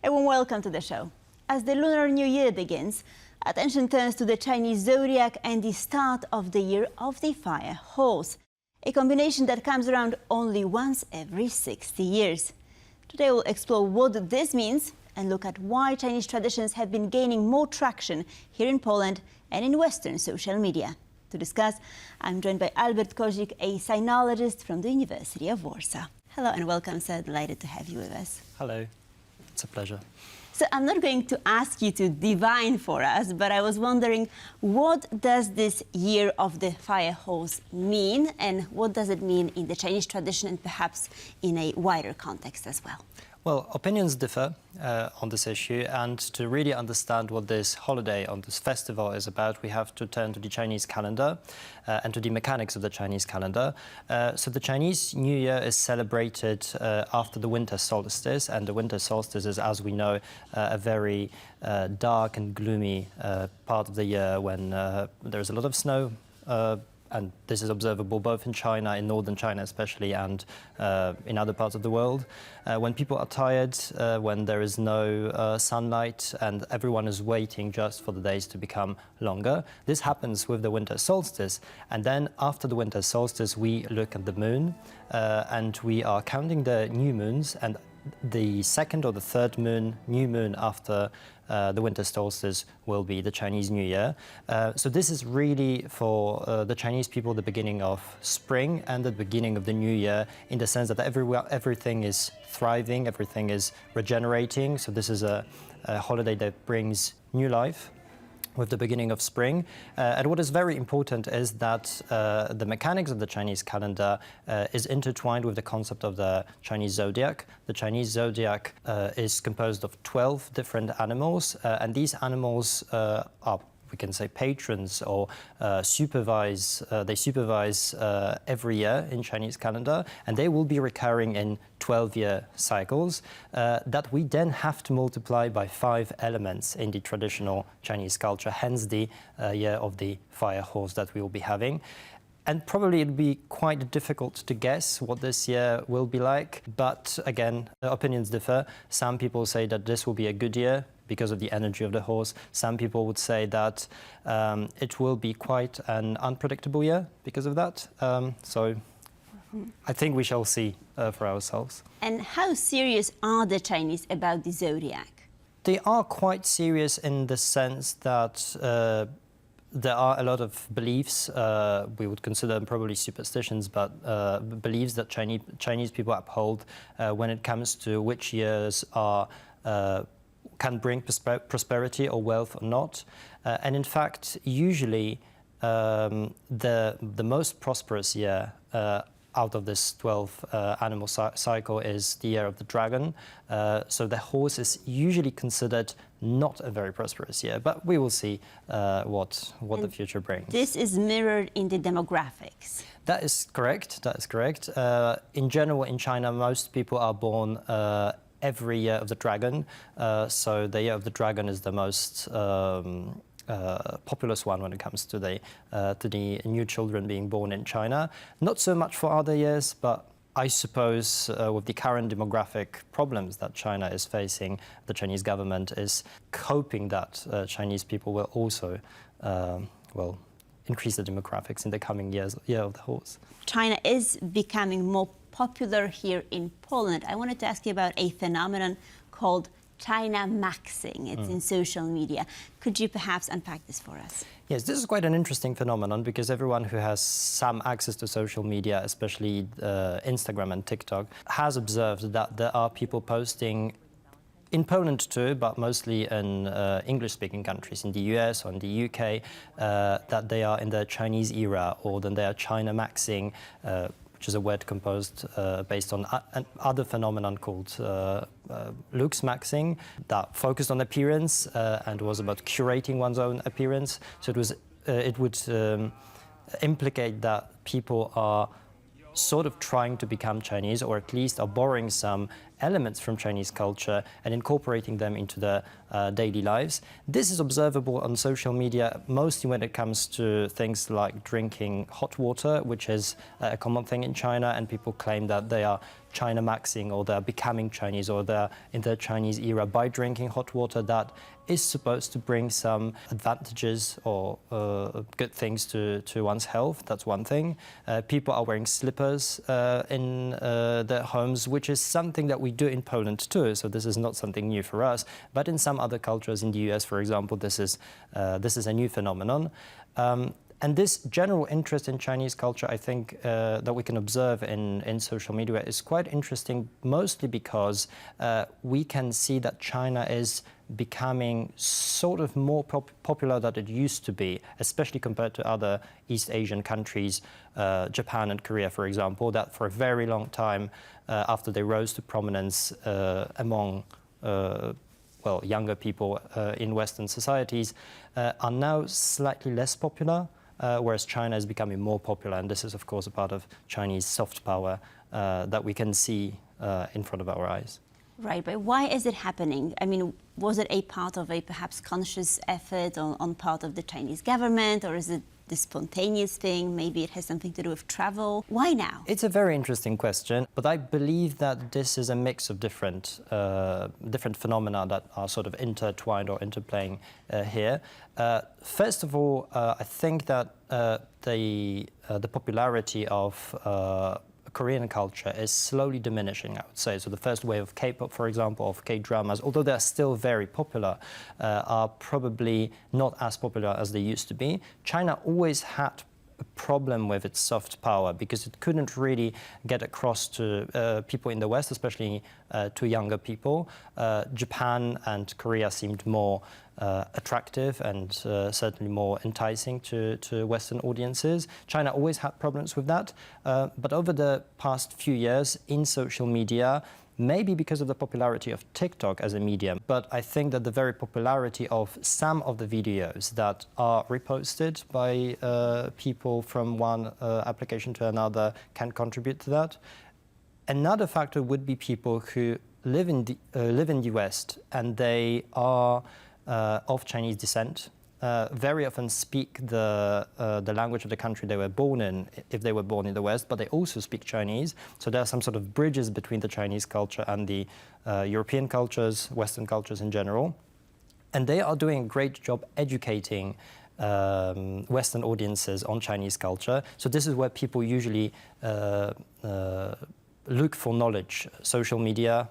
A warm welcome to the show. As the Lunar New Year begins, attention turns to the Chinese Zodiac and the start of the year of the fire horse, a combination that comes around only once every 60 years. Today we'll explore what this means and look at why Chinese traditions have been gaining more traction here in Poland and in Western social media. To discuss, I'm joined by Albert Kozik, a sinologist from the University of Warsaw. Hello and welcome, sir. Delighted to have you with us. Hello. It's a pleasure. So I'm not going to ask you to divine for us, but I was wondering, what does this year of the fire horse mean, and what does it mean in the Chinese tradition and perhaps in a wider context as well? Well, opinions differ on this issue, and to really understand what this holiday, on this festival is about, we have to turn to the Chinese calendar and to the mechanics of the Chinese calendar. So the Chinese New Year is celebrated after the winter solstice, and the winter solstice is, as we know, a very dark and gloomy part of the year when there's a lot of snow. And this is observable both in China, in northern China especially, and in other parts of the world. When people are tired, when there is no sunlight and everyone is waiting just for the days to become longer. This happens with the winter solstice. And then after the winter solstice, we look at the moon and we are counting the new moons, and the second or the third new moon after the winter solstice will be the Chinese New Year. So this is really for the Chinese people the beginning of spring and the beginning of the new year, in the sense that everything is thriving, everything is regenerating. So this is a holiday that brings new life with the beginning of spring. And what is very important is that the mechanics of the Chinese calendar is intertwined with the concept of the Chinese Zodiac. The Chinese Zodiac is composed of 12 different animals, and these animals are, we can say, patrons or they supervise every year in Chinese calendar, and they will be recurring in 12-year cycles that we then have to multiply by 5 elements in the traditional Chinese culture, hence the year of the fire horse that we will be having. And probably it'll be quite difficult to guess what this year will be like. But again, opinions differ. Some people say that this will be a good year because of the energy of the horse. Some people would say that it will be quite an unpredictable year because of that. So I think we shall see for ourselves. And how serious are the Chinese about the Zodiac? They are quite serious in the sense that there are a lot of beliefs, we would consider them probably superstitions, but beliefs that Chinese people uphold when it comes to which years are can bring prosperity or wealth or not. And in fact, usually the most prosperous year out of this 12 animal cycle is the year of the dragon. So the horse is usually considered not a very prosperous year, but we will see what the future brings. This is mirrored in the demographics. That is correct. That is correct. In general, in China, most people are born every year of the dragon. So the year of the dragon is the most populous one when it comes to the new children being born in China. Not so much for other years, but I suppose with the current demographic problems that China is facing, the Chinese government is hoping that Chinese people will also, increase the demographics in the coming year of the horse. China is becoming more popular here in Poland. I wanted to ask you about a phenomenon called Chinamaxxing. It's in social media. Could you perhaps unpack this for us? Yes, this is quite an interesting phenomenon because everyone who has some access to social media, especially Instagram and TikTok, has observed that there are people posting in Poland too, but mostly in English-speaking countries, in the US or in the UK, that they are in the Chinese era, or then they are Chinamaxxing, which is a word composed based on another phenomenon called Luxmaxxing, that focused on appearance and was about curating one's own appearance. So it would implicate that people are sort of trying to become Chinese, or at least are borrowing some elements from Chinese culture and incorporating them into their daily lives. This is observable on social media, mostly when it comes to things like drinking hot water, which is a common thing in China, and people claim that they are Chinamaxxing, or they're becoming Chinese, or they're in their Chinese era by drinking hot water that is supposed to bring some advantages or good things to one's health. That's one thing. People are wearing slippers in their homes, which is something that we do in Poland too. So this is not something new for us. But in some other cultures, in the US, for example, this is a new phenomenon. And this general interest in Chinese culture, I think, that we can observe in social media is quite interesting, mostly because we can see that China is becoming sort of more popular than it used to be, especially compared to other East Asian countries, Japan and Korea, for example, that for a very long time, after they rose to prominence among younger people in Western societies, are now slightly less popular. Whereas China is becoming more popular, and this is, of course, a part of Chinese soft power that we can see in front of our eyes. Right, but why is it happening? I mean, was it a part of a perhaps conscious effort on part of the Chinese government, or is it the spontaneous thing? Maybe it has something to do with travel. Why now? It's a very interesting question, but I believe that this is a mix of different phenomena that are sort of intertwined or interplaying here. First of all, I think that the popularity of Korean culture is slowly diminishing, I would say. So the first wave of K-pop, for example, of K-dramas, although they're still very popular, are probably not as popular as they used to be. China always had a problem with its soft power because it couldn't really get across to people in the West, especially to younger people. Japan and Korea seemed more attractive and certainly more enticing to Western audiences. China always had problems with that, but over the past few years in social media, maybe because of the popularity of TikTok as a medium, but I think that the very popularity of some of the videos that are reposted by people from one application to another can contribute to that. Another factor would be people who live in the West and they are of Chinese descent. Very often speak the language of the country they were born in, if they were born in the West, but they also speak Chinese. So there are some sort of bridges between the Chinese culture and the European cultures, Western cultures in general. And they are doing a great job educating Western audiences on Chinese culture. So this is where people usually look for knowledge, social media,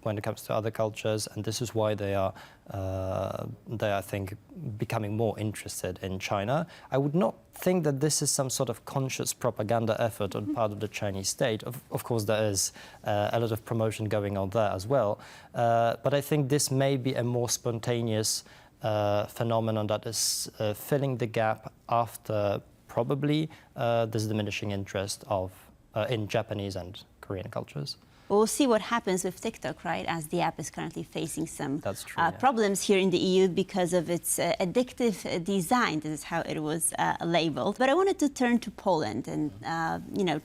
when it comes to other cultures, and this is why they are, I think, becoming more interested in China. I would not think that this is some sort of conscious propaganda effort on part of the Chinese state. Of course, there is a lot of promotion going on there as well, but I think this may be a more spontaneous phenomenon that is filling the gap after probably this diminishing interest of in Japanese and Korean cultures. We'll see what happens with TikTok, right, as the app is currently facing some That's problems here in the EU because of its addictive design. This is how it was labeled. But I wanted to turn to Poland and,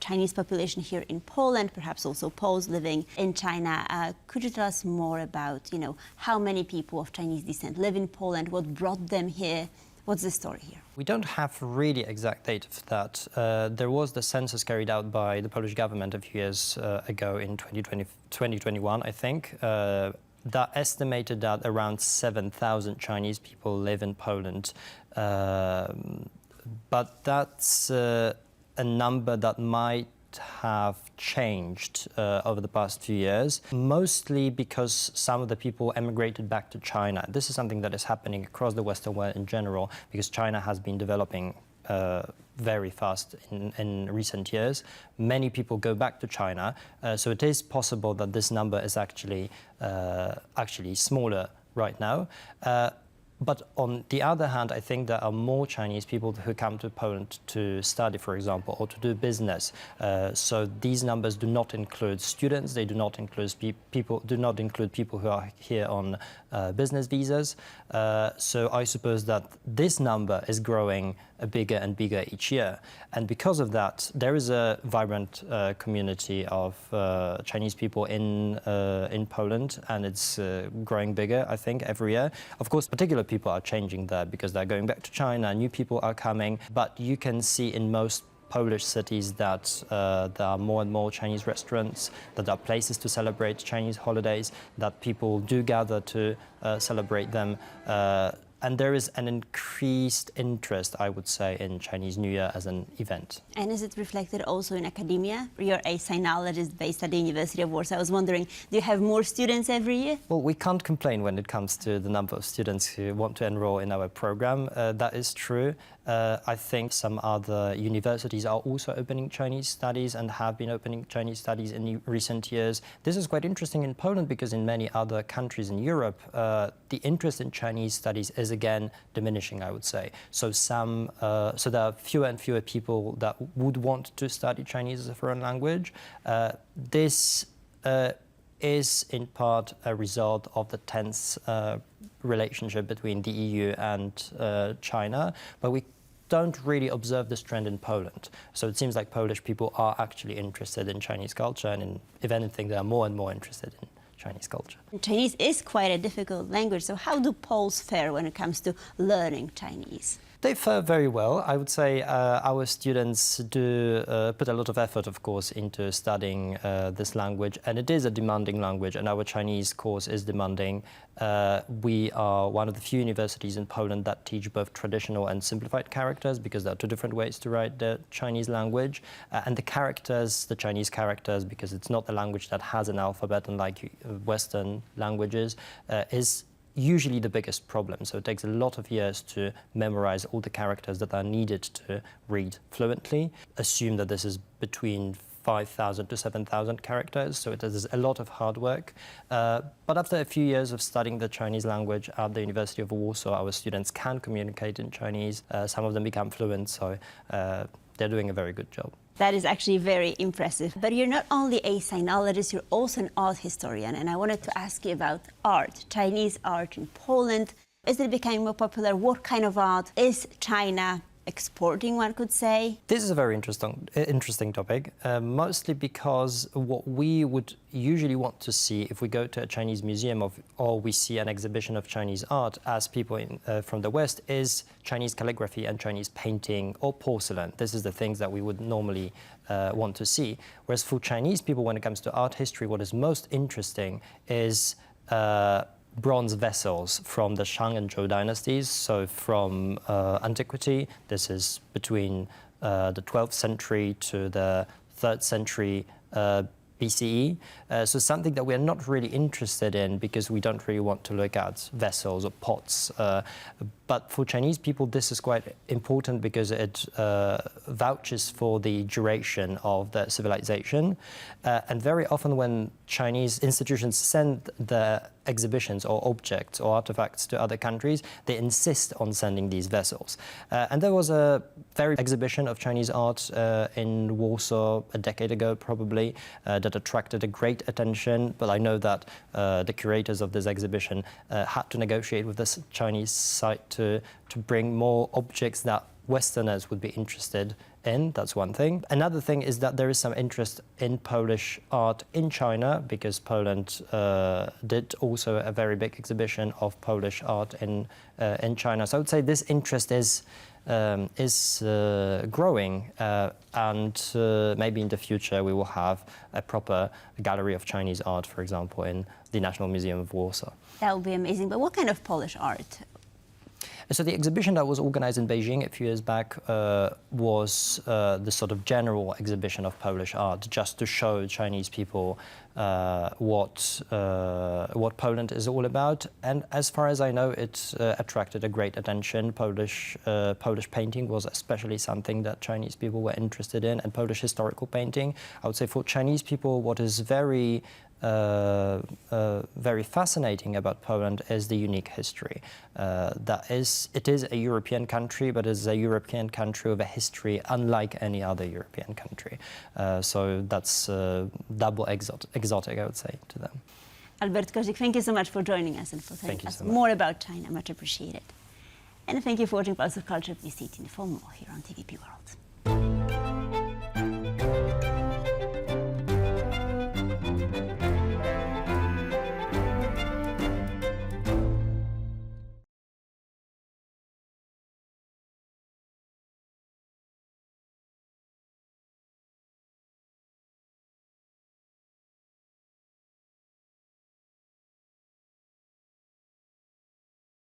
Chinese population here in Poland, perhaps also Poles living in China. Could you tell us more about, how many people of Chinese descent live in Poland, what brought them here? What's the story here? We don't have really exact data for that. There was the census carried out by the Polish government a few years ago in 2021, I think, that estimated that around 7,000 Chinese people live in Poland. But that's a number that might have changed over the past few years, mostly because some of the people emigrated back to China. This is something that is happening across the Western world in general, because China has been developing very fast in recent years. Many people go back to China, so it is possible that this number is actually smaller right now. But on the other hand, I think there are more Chinese people who come to Poland to study, for example, or to do business. So these numbers do not include students. They do not include people who are here on business visas. So I suppose that this number is growing bigger and bigger each year. And because of that, there is a vibrant community of Chinese people in Poland, and it's growing bigger, I think, every year. Of course, particular people are changing there because they're going back to China, new people are coming, but you can see in most Polish cities that there are more and more Chinese restaurants, that there are places to celebrate Chinese holidays, that people do gather to celebrate them. And there is an increased interest, I would say, in Chinese New Year as an event. And is it reflected also in academia? You're a sinologist based at the University of Warsaw. I was wondering, do you have more students every year? Well, we can't complain when it comes to the number of students who want to enroll in our program. That is true. I think some other universities are also opening Chinese studies and have been opening Chinese studies in recent years. This is quite interesting in Poland because in many other countries in Europe, the interest in Chinese studies is again diminishing, I would say. So there are fewer and fewer people that would want to study Chinese as a foreign language. This is in part a result of the tense relationship between the EU and China, but we don't really observe this trend in Poland. So it seems like Polish people are actually interested in Chinese culture, and if anything, they are more and more interested in Chinese culture. Chinese is quite a difficult language, so how do Poles fare when it comes to learning Chinese? They fare very well. I would say our students do put a lot of effort, of course, into studying this language, and it is a demanding language, and our Chinese course is demanding. We are one of the few universities in Poland that teach both traditional and simplified characters, because there are two different ways to write the Chinese language. And the characters, the Chinese characters, because it's not a language that has an alphabet, unlike Western languages, is usually the biggest problem. So it takes a lot of years to memorize all the characters that are needed to read fluently. Assume that this is between 5,000 to 7,000 characters, so it is a lot of hard work. But after a few years of studying the Chinese language at the University of Warsaw, our students can communicate in Chinese. Some of them become fluent, so they're doing a very good job. That is actually very impressive. But you're not only a sinologist, you're also an art historian. And I wanted to ask you about art, Chinese art in Poland. Is it becoming more popular? What kind of art is China exporting, one could say? This is a very interesting topic, mostly because what we would usually want to see if we go to a Chinese museum or we see an exhibition of Chinese art as people from the West is Chinese calligraphy and Chinese painting or porcelain. This is the things that we would normally want to see. Whereas for Chinese people, when it comes to art history, what is most interesting is bronze vessels from the Shang and Zhou dynasties, so from antiquity. This is between the 12th century to the 3rd century BCE. So something that we're not really interested in because we don't really want to look at vessels or pots. But for Chinese people, this is quite important because it vouches for the duration of the civilization. And very often when Chinese institutions send their exhibitions or objects or artifacts to other countries, they insist on sending these vessels. And there was a very exhibition of Chinese art in Warsaw a decade ago, probably, that attracted a great attention. But I know that the curators of this exhibition had to negotiate with the Chinese site to bring more objects that Westerners would be interested in. That's one thing. Another thing is that there is some interest in Polish art in China, because Poland did also a very big exhibition of Polish art in China. So I would say this interest is growing, and maybe in the future we will have a proper gallery of Chinese art, for example, in the National Museum of Warsaw. That would be amazing. But what kind of Polish art? So the exhibition that was organized in Beijing a few years back was the sort of general exhibition of Polish art, just to show Chinese people what Poland is all about. And as far as I know, it attracted a great attention. Polish painting was especially something that Chinese people were interested in, and Polish historical painting. I would say for Chinese people, what is very fascinating about Poland is the unique history. It is a European country, but it's a European country with a history unlike any other European country. So that's double exotic, I would say, to them. Albert Kozik, thank you so much for joining us and for telling us more about China. Much appreciated. And thank you for watching Pulse of Culture. Please stay tuned for more here on TVP World.